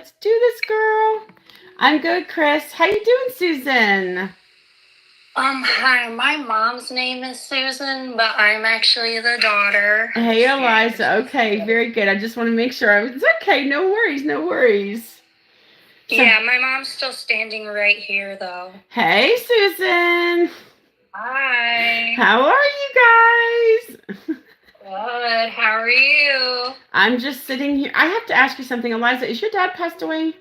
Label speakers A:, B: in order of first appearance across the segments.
A: Let's do this, girl. I'm good, Chris. How you doing, Susan?
B: Hi, my mom's name is Susan, but I'm actually the daughter.
A: Hey, Eliza. Okay, very good. I just want to make sure. It's okay. No worries. No worries. So,
B: Yeah, my mom's still standing right here, though.
A: hey, Susan.
B: Hi.
A: How are you guys?
B: Good. How are you?
A: I'm just sitting here. I have to ask you something, Eliza. Is your dad passed away?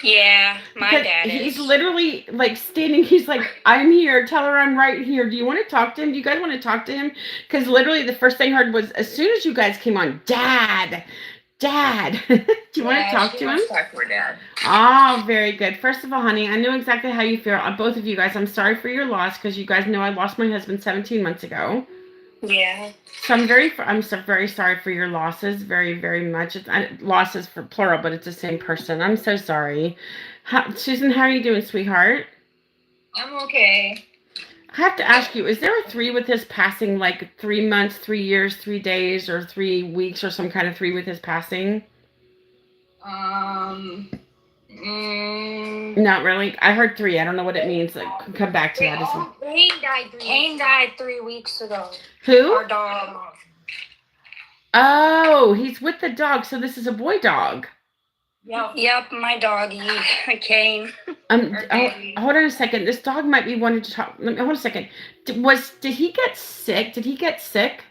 B: Yeah, my
A: Because
B: dad
A: he's
B: is.
A: literally like standing. He's like, I'm here. Tell her I'm right here. Do you want to talk to him? Do you guys want to talk to him? Because literally the first thing I heard was as soon as you guys came on, Dad. Dad. Do you want to talk to him?
B: Talk to her dad.
A: Oh, very good. First of all, honey, I know exactly how you feel. Both of you guys, I'm sorry for your loss because you guys know I lost my husband 17 months ago.
B: Yeah.
A: So I'm so very sorry for your losses, very, very much. Losses for plural, but it's the same person. I'm so sorry. Susan, how are you doing, sweetheart?
B: I'm okay.
A: I have to ask you, is there a 3 with his passing, like 3 months, 3 years, 3 days, or 3 weeks, or some kind of 3 with his passing? Not really. I heard 3. I don't know what it means. Like, come back to that.
B: Kane died 3 weeks ago.
A: Who?
B: Our dog.
A: Oh, he's with the dog. So this is a boy dog.
B: Yep, my doggy, Kane.
A: Hold on a second. This dog might be wanting to talk. Hold on a second. Did he get sick? Did he get sick?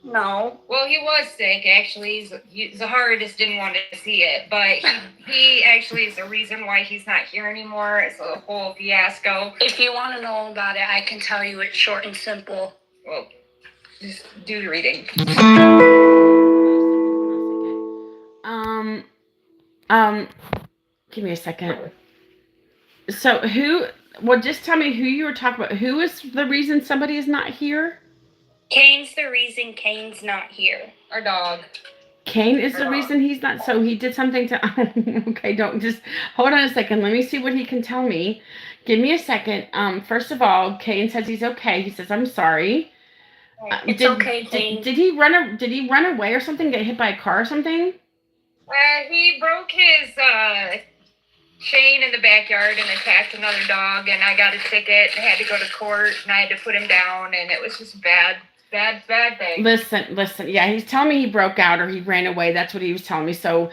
B: No.
C: Well, he was sick, actually. Zahara just didn't want to see it, but he actually is the reason why he's not here anymore. It's a whole fiasco.
B: If you want to know about it, I can tell you it's short and simple.
C: Well, just do the reading.
A: Give me a second. So just tell me who you were talking about. Who is the reason somebody is not here?
B: Kane's the reason Kane's not here.
C: Our dog.
A: Kane is the reason he's not. So he did something to. Okay, don't just hold on a second. Let me see what he can tell me. Give me a second. First of all, Kane says he's okay. He says I'm sorry.
B: It's okay, Kane.
A: Did he run away or something? Get hit by a car or something?
C: He broke his chain in the backyard and attacked another dog, and I got a ticket and had to go to court, and I had to put him down, and it was just bad thing.
A: Listen. Yeah, he's telling me he broke out or he ran away. That's what he was telling me. So,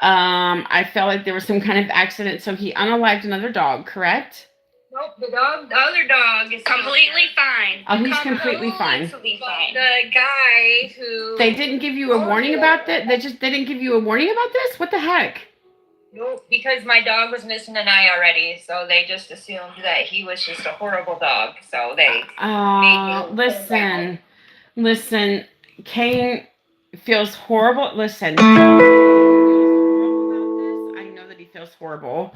A: I felt like there was some kind of accident. So he unalived another dog, correct?
C: Nope, the other dog is
B: completely fine.
A: Oh, he's completely fine.
C: The guy who...
A: They didn't give you a warning about that? They didn't give you a warning about this? What the heck?
C: Nope, because my dog was missing an eye already, so they just assumed that he was just a horrible dog. So they...
A: Listen, Kane feels horrible. Listen. I know that he feels horrible.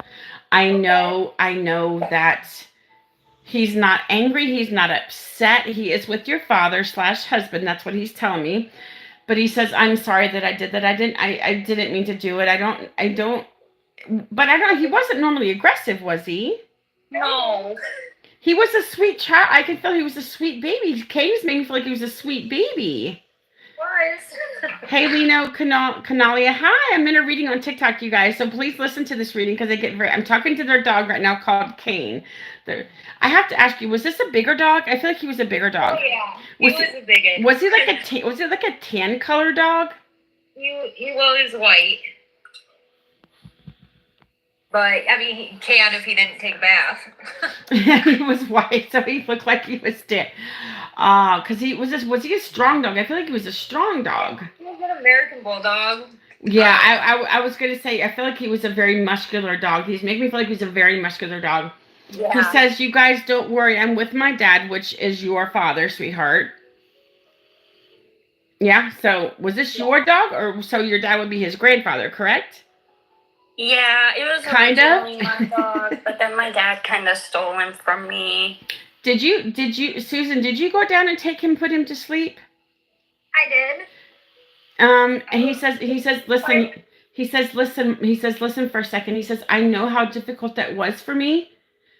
A: I know that he's not angry. He's not upset. He is with your father/husband. That's what he's telling me. But he says, I'm sorry that I did that. I didn't mean to do it. But I don't know. He wasn't normally aggressive, was he?
B: No.
A: He was a sweet child. I could feel he was a sweet baby. Kane's made me feel like he was a sweet baby. Hey, Lino Canalia. Hi, I'm in a reading on TikTok, you guys. So please listen to this reading because I'm talking to their dog right now called Kane. I have to ask you, was this a bigger dog? I feel like he was a bigger dog.
C: Oh yeah, he was the biggest.
A: Was he like a tan color dog?
C: He was white. But, I mean, he can if he didn't take a bath.
A: He was white, so he looked like he was dead. Was he a strong dog? I feel like he was a strong dog.
C: He was an American Bulldog.
A: Yeah, I was going to say, I feel like he was a very muscular dog. He's making me feel like he's a very muscular dog. Yeah. He says, you guys don't worry, I'm with my dad, which is your father, sweetheart. Yeah, so was this your dog? Or so your dad would be his grandfather, correct?
B: Yeah, it was originally my dog, but then my dad kind of stole him from me.
A: Did you, Susan, did you go down and put him to sleep?
C: I did.
A: And he says, listen for a second. He says, I know how difficult that was for me.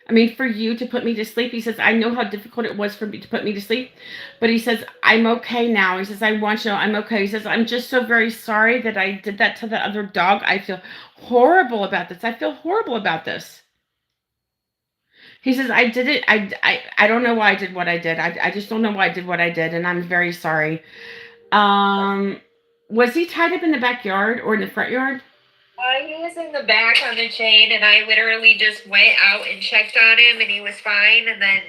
A: I mean, for you to put me to sleep. He says, I know how difficult it was for me to put me to sleep, but he says, I'm okay now. He says, I want you to know I'm okay. He says, I'm just so very sorry that I did that to the other dog. I feel horrible about this. I feel horrible about this. He says, I did it. I don't know why I did what I did. I just don't know why I did what I did. And I'm very sorry. Was he tied up in the backyard or in the front yard?
C: He was in the back on the chain, and I literally just went out and checked on him, and he was fine. And then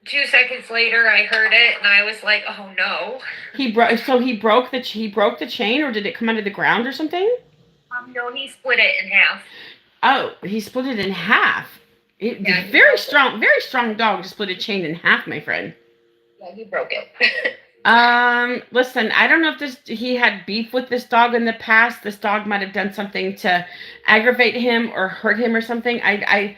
C: 2 seconds later, I heard it, and I was like, "Oh no!"
A: He broke the chain, or did it come out of the ground or something?
C: No, he split it in half.
A: Oh, he split it in half.
C: Yeah,
A: very strong dog to split a chain in half, my friend.
C: Yeah, he broke it.
A: Listen, I don't know if he had beef with this dog in the past. This dog might have done something to aggravate him or hurt him or something. I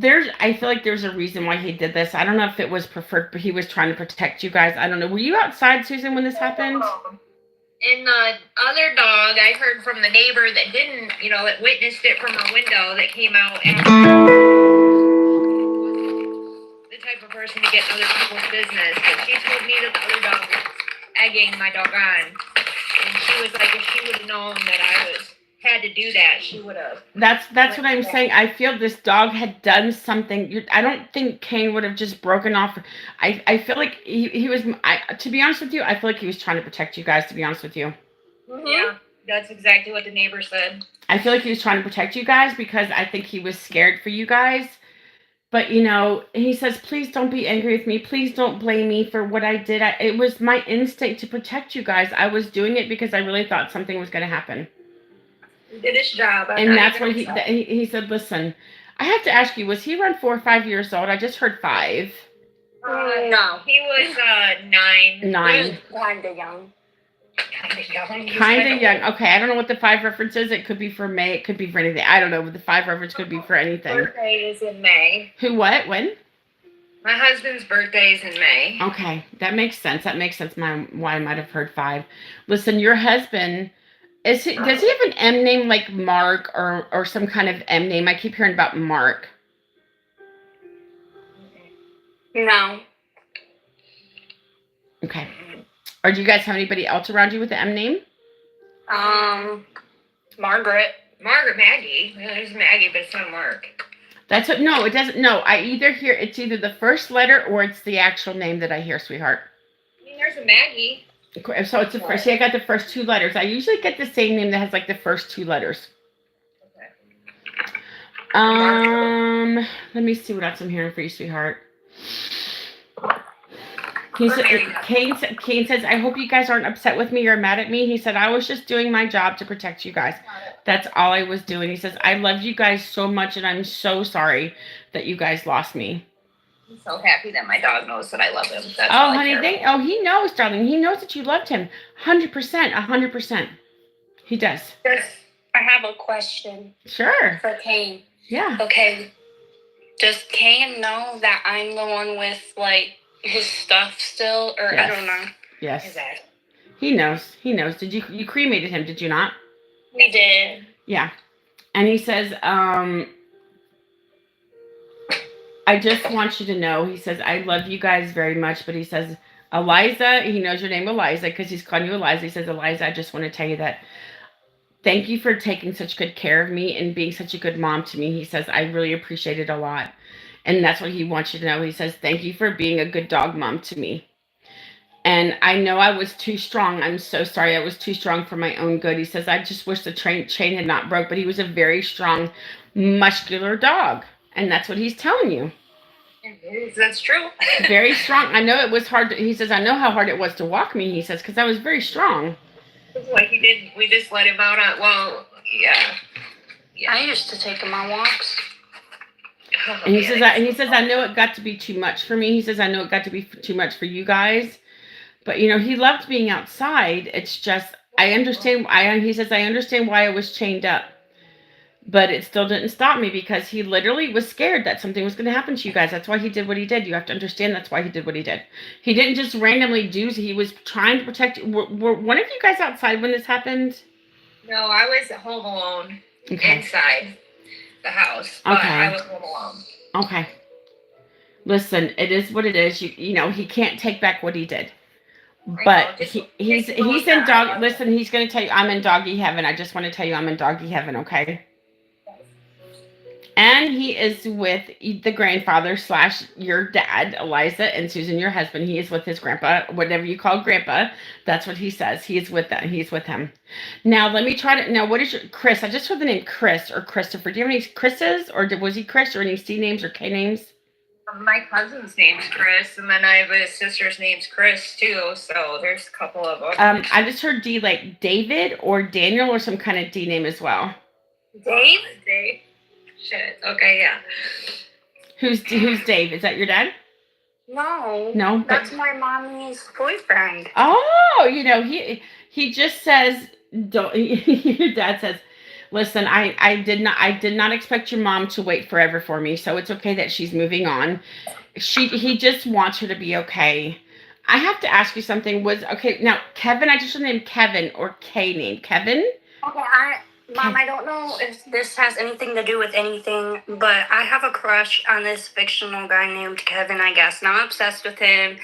A: feel like there's a reason why he did this. I don't know if it was preferred, but he was trying to protect you guys. I don't know. Were you outside, Susan, when this happened?
C: And the other dog, I heard from the neighbor that didn't, that witnessed it from her window, that came out and the type of person to get in other people's business. But she told me that the other dog was egging my dog on. And she was like, if she would have known that I had to do that, she would have.
A: That's what I'm saying. I feel this dog had done something. I don't think Kane would have just broken off. I feel like he was, to be honest with you, I feel like he was trying to protect you guys, to be honest with you.
C: Mm-hmm. Yeah, that's exactly what the neighbor said.
A: I feel like he was trying to protect you guys because I think he was scared for you guys. But, he says, please don't be angry with me. Please don't blame me for what I did. It was my instinct to protect you guys. I was doing it because I really thought something was going to happen.
C: He did his job.
A: And that's what he said, listen, I have to ask you, was he around 4 or 5 years old? I just heard 5.
C: No. He was 9.
A: 9.
B: He was kind of young.
A: Kind of young. Okay, I don't know what the 5 reference is. It could be for May. It could be for anything. I don't know, but the 5 reference could be for anything.
C: Birthday is in May.
A: Who, what, when?
C: My husband's birthday is in May.
A: Okay, that makes sense. That makes sense why I might have heard 5. Listen, your husband, does he have an M name like Mark or some kind of M name? I keep hearing about Mark.
B: No.
A: Okay. Or do you guys have anybody else around you with the M name?
B: Margaret.
C: Maggie. Yeah, there's Maggie, but it's not Mark.
A: That's what. No, it doesn't. No, I either hear it's either the first letter or it's the actual name that I hear, sweetheart.
C: I mean, there's a Maggie.
A: So it's the first. See, I got the first 2 letters. I usually get the same name that has like the first 2 letters.
C: Okay.
A: Let me see what else I'm hearing for you, sweetheart. Kane says, I hope you guys aren't upset with me or mad at me. He said, I was just doing my job to protect you guys. That's all I was doing. He says, I love you guys so much, and I'm so sorry that you guys lost me.
C: I'm so happy that my dog knows that I love him. That's
A: oh, honey, he knows, darling. He knows that you loved him. 100%, 100%. He does.
B: I have a question.
A: Sure.
B: For Kane.
A: Yeah.
B: Okay. Does Kane know that I'm the one with, his stuff still, or
A: yes.
B: I don't know.
A: Yes.
B: Exactly.
A: He knows. Did you cremated him, did you not?
B: We did.
A: Yeah. And he says, I just want you to know, he says, I love you guys very much, but he says, Eliza, he knows your name Eliza because he's calling you Eliza. He says, Eliza, I just want to tell you that thank you for taking such good care of me and being such a good mom to me. He says, I really appreciate it a lot. And that's what he wants you to know. He says, thank you for being a good dog mom to me. And I know I was too strong. I'm so sorry. I was too strong for my own good. He says, I just wish the chain had not broke. But he was a very strong, muscular dog. And that's what he's telling you.
C: That's true.
A: Very strong. I know it was hard. He says, I know how hard it was to walk me. He says, because I was very strong.
C: Like he did. We just let him out on, yeah.
B: I used to take him on walks.
A: And he says, I know it got to be too much for me. He says, I know it got to be too much for you guys. But, he loved being outside. It's just, I understand. He says, I understand why I was chained up. But it still didn't stop me because he literally was scared that something was going to happen to you guys. That's why he did what he did. You have to understand that's why he did what he did. He didn't just randomly do. He was trying to protect you. Were one of you guys outside when this happened?
C: No, I was home alone inside the house. But
A: Okay.
C: I was home alone.
A: Okay. Listen, it is what it is. You know, he can't take back what he did. But he's in dog. Listen, he's going to tell you, I'm in doggy heaven. I just want to tell you, I'm in doggy heaven. Okay. And he is with the grandfather slash your dad, Eliza, and Susan, your husband. He is with his grandpa, whatever you call grandpa. That's what he says. He is with them. He's with him. Now, let me try to. Now, what is your Chris? I just heard the name Chris or Christopher. Do you have any Chris's, or was he Chris, or any C names or K names?
C: My cousin's name's Chris, and then I have a sister's name's Chris too. So there's a couple of them.
A: I just heard D like David or Daniel or some kind of D name as well.
C: Dave. Shit. Okay, yeah.
A: Who's Dave? Is that your dad?
B: No.
A: No.
B: That's my mommy's boyfriend.
A: Oh, you know, he just says, don't. Your dad says, listen, I did not expect your mom to wait forever for me, so it's okay that she's moving on. He just wants her to be okay. I have to ask you something. Now Kevin? I just named Kevin or K name Kevin.
B: Okay, Mom, I don't know if this has anything to do with anything, but I have a crush on this fictional guy named Kevin, I guess. And I'm obsessed with him,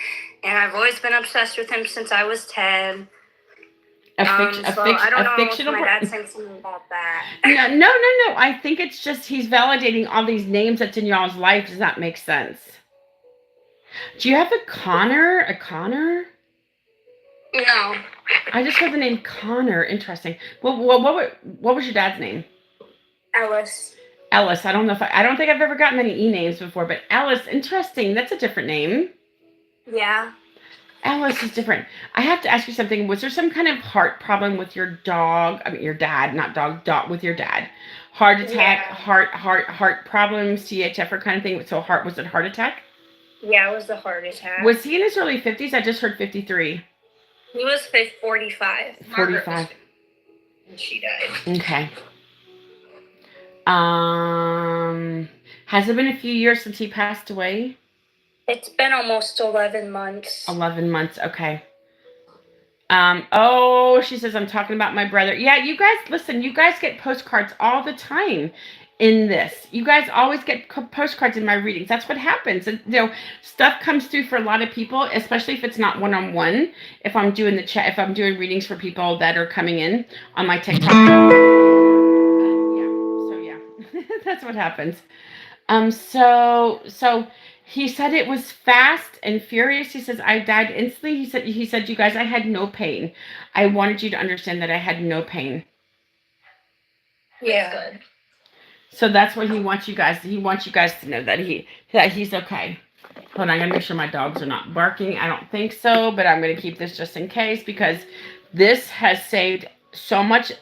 B: and I've always been obsessed with him since I was 10. I don't know if my dad's saying something about that.
A: No. I think it's just he's validating all these names that's in y'all's life. Does that make sense? Do you have a Connor?
B: No.
A: I just heard the name Connor. Interesting. Well, what was your dad's name?
B: Ellis.
A: Ellis. I don't know I don't think I've ever gotten many E names before, but Ellis. Interesting. That's a different name.
B: Yeah.
A: Ellis is different. I have to ask you something. Was there some kind of heart problem with your dog? I mean, your dad, not dog, with your dad. Heart attack,
B: yeah.
A: heart problems, CHF or kind of thing. So was it heart attack?
B: Yeah, it was a heart attack.
A: Was he in his early 50s? I just heard 53.
B: He was 45.
A: 45.
C: And she died.
A: Okay. Has it been a few years since he passed away?
B: It's been almost 11 months.
A: 11 months, okay. She says, I'm talking about my brother. Yeah, you guys, listen, you guys get postcards all the time in this. You guys always get postcards in my readings. That's what happens. And, stuff comes through for a lot of people, especially if it's not one-on-one. If I'm doing if I'm doing readings for people that are coming in on my TikTok. Yeah, that's what happens. So he said it was fast and furious. He says, I died instantly. He said, you guys, I had no pain. I wanted you to understand that I had no pain.
B: Yeah. Good.
A: So that's what he wants you guys to know that he's okay. Hold on, I gotta make sure my dogs are not barking. I don't think so, but I'm gonna keep this just in case because this has saved so much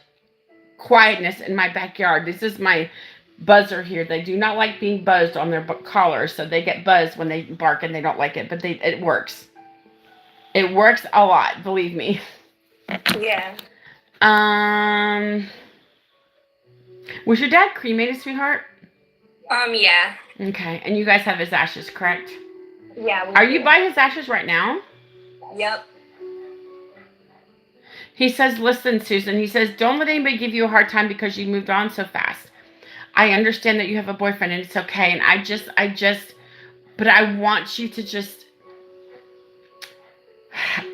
A: quietness in my backyard. This is my buzzer here. They do not like being buzzed on their collars, so they get buzzed when they bark and they don't like it, but it works. It works a lot, believe me.
B: Yeah.
A: Was your dad cremated, sweetheart?
B: Yeah.
A: Okay, and you guys have his ashes, correct?
B: Yeah.
A: Are you by his ashes right now?
B: Yep.
A: He says, listen, Susan, he says, don't let anybody give you a hard time because you moved on so fast. I understand that you have a boyfriend and it's okay. And but I want you to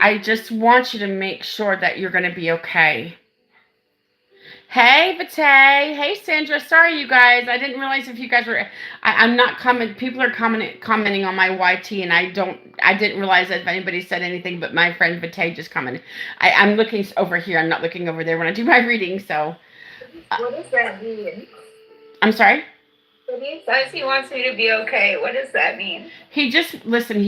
A: I just want you to make sure that you're going to be okay. Hey, Vitae. Hey, Sandra. Sorry, you guys. I didn't realize if you guys were. I'm not commenting. People are commenting on my YT, and I didn't realize that if anybody said anything. But my friend Vitae just commented. I'm looking over here. I'm not looking over there when I do my reading. So.
C: What does that mean?
A: I'm sorry.
C: When he says he wants me to be okay, what does that mean?
A: He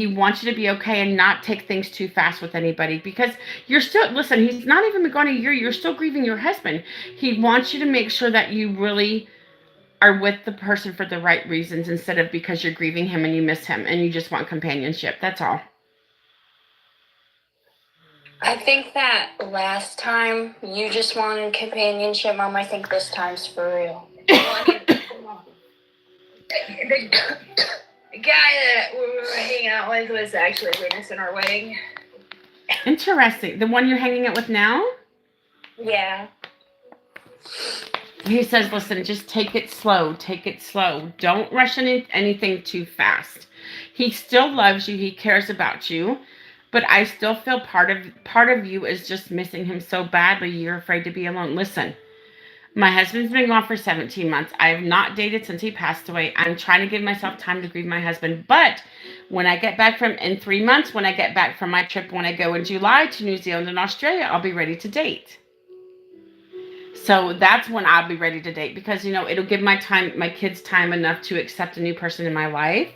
A: wants you to be okay and not take things too fast with anybody because he's not even been gone a year. You're still grieving your husband. He wants you to make sure that you really are with the person for the right reasons instead of because you're grieving him and you miss him and you just want companionship. That's all.
B: I think that last time you just wanted companionship, Mom. I think this time's for real.
C: The guy that we were hanging out with was actually witnessing our wedding.
A: Interesting. The one you're hanging out with now?
B: Yeah.
A: He says, listen, just take it slow. Take it slow. Don't rush anything too fast. He still loves you. He cares about you. But I still feel part of you is just missing him so badly. You're afraid to be alone. Listen, my husband's been gone for 17 months. I have not dated since he passed away. I'm trying to give myself time to grieve my husband. But when I get back in 3 months, when I get back from my trip, when I go in July to New Zealand and Australia, I'll be ready to date. So that's when I'll be ready to date, because, it'll give my kids time enough to accept a new person in my life.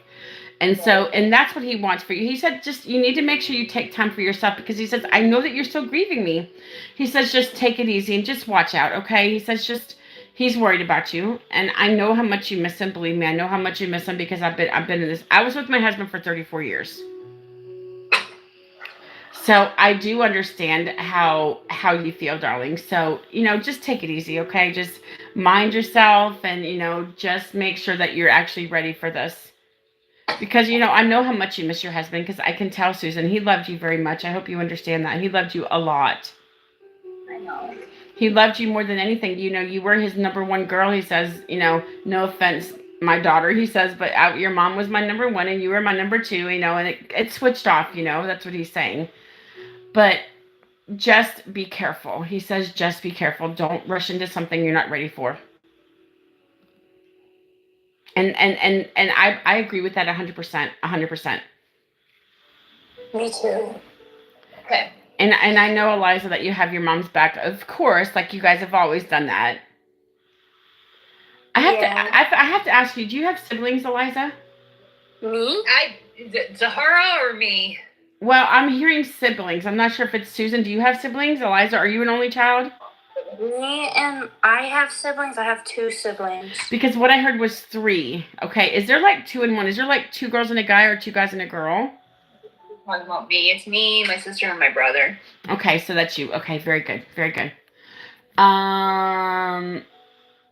A: And so, and that's what he wants for you. He said, just, you need to make sure you take time for yourself, because he says, I know that you're still grieving me. He says, just take it easy and just watch out. Okay. He says, he's worried about you. And I know how much you miss him. Believe me, I know how much you miss him, because I've been in this. I was with my husband for 34 years. So I do understand how you feel, darling. So, just take it easy. Okay. Just mind yourself, and, just make sure that you're actually ready for this. Because, I know how much you miss your husband, because I can tell, Susan, he loved you very much. I hope you understand that. He loved you a lot.
B: I know.
A: He loved you more than anything. You were his number one girl. He says, no offense, my daughter, he says, but your mom was my number one and you were my number two, and it switched off, that's what he's saying. But just be careful. He says, just be careful. Don't rush into something you're not ready for. And I agree with that 100%. 100%.
B: Me too.
C: Okay.
A: And I know, Eliza, that you have your mom's back, of course, like you guys have always done that. I have to ask you, do you have siblings, Eliza?
B: Me?
C: Zahara or me?
A: Well, I'm hearing siblings. I'm not sure if it's Susan. Do you have siblings? Eliza, are you an only child?
B: Me and I have siblings. I have 2 siblings.
A: Because what I heard was 3. Okay, is there like 2 and 1? Is there like 2 girls and a guy, or 2 guys and a girl?
C: Talking about me. It's me, my sister, and my brother.
A: Okay, so that's you. Okay, very good. Very good. And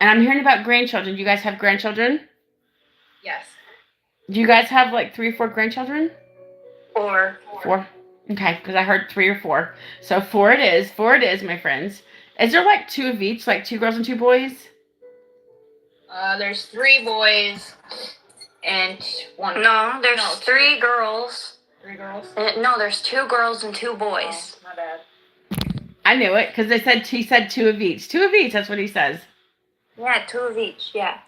A: I'm hearing about grandchildren. Do you guys have grandchildren?
C: Yes.
A: Do you guys have like 3 or 4 grandchildren?
B: 4.
A: 4. Okay, because I heard 3 or 4. So 4 it is. 4 it is, my friends. Is there like 2 of each, like 2 girls and 2 boys?
C: There's 3 boys and 1.
B: No, there's 3 girls.
C: 3 girls?
B: No, there's 2 girls and 2 boys.
C: Oh, my bad.
A: I knew it, because he said 2 of each. 2 of each, that's what he says.
B: Yeah, 2 of each, yeah.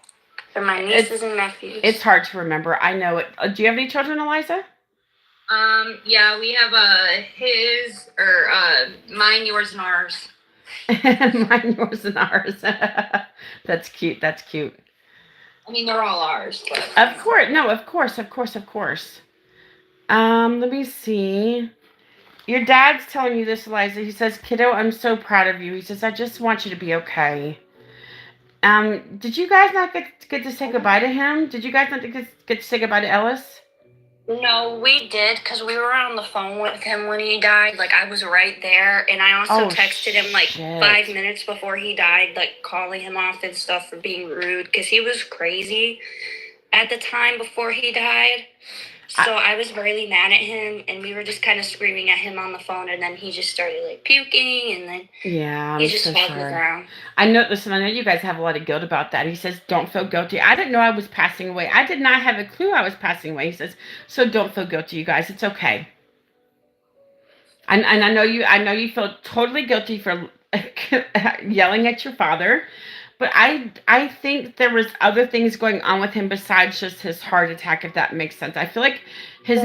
B: They're my nieces and nephews.
A: It's hard to remember. I know it. Do you have any children, Eliza?
C: Yeah, we have mine, yours, and ours.
A: Mine, yours, and ours. That's cute. That's cute.
C: I mean, they're all ours. But...
A: Of course. No, of course. Let me see. Your dad's telling you this, Eliza. He says, kiddo, I'm so proud of you. He says, I just want you to be okay. Did you guys not get to say goodbye to him? Did you guys not get to say goodbye to Ellis?
B: No, we did, because we were on the phone with him when he died. Like, I was right there, and I also texted him, like, 5 minutes before he died, like, calling him off and stuff for being rude, because he was crazy at the time before he died. So I was really mad at him, and we were just kind of screaming at him on the phone, and then he just started, like, puking, and then he just fell to the ground.
A: I know you guys have a lot of guilt about that. He says, don't feel guilty. I didn't know I was passing away. I did not have a clue I was passing away. He says, so don't feel guilty, you guys. It's okay. And I know you feel totally guilty for yelling at your father. But I think there was other things going on with him besides just his heart attack, if that makes sense. I feel like his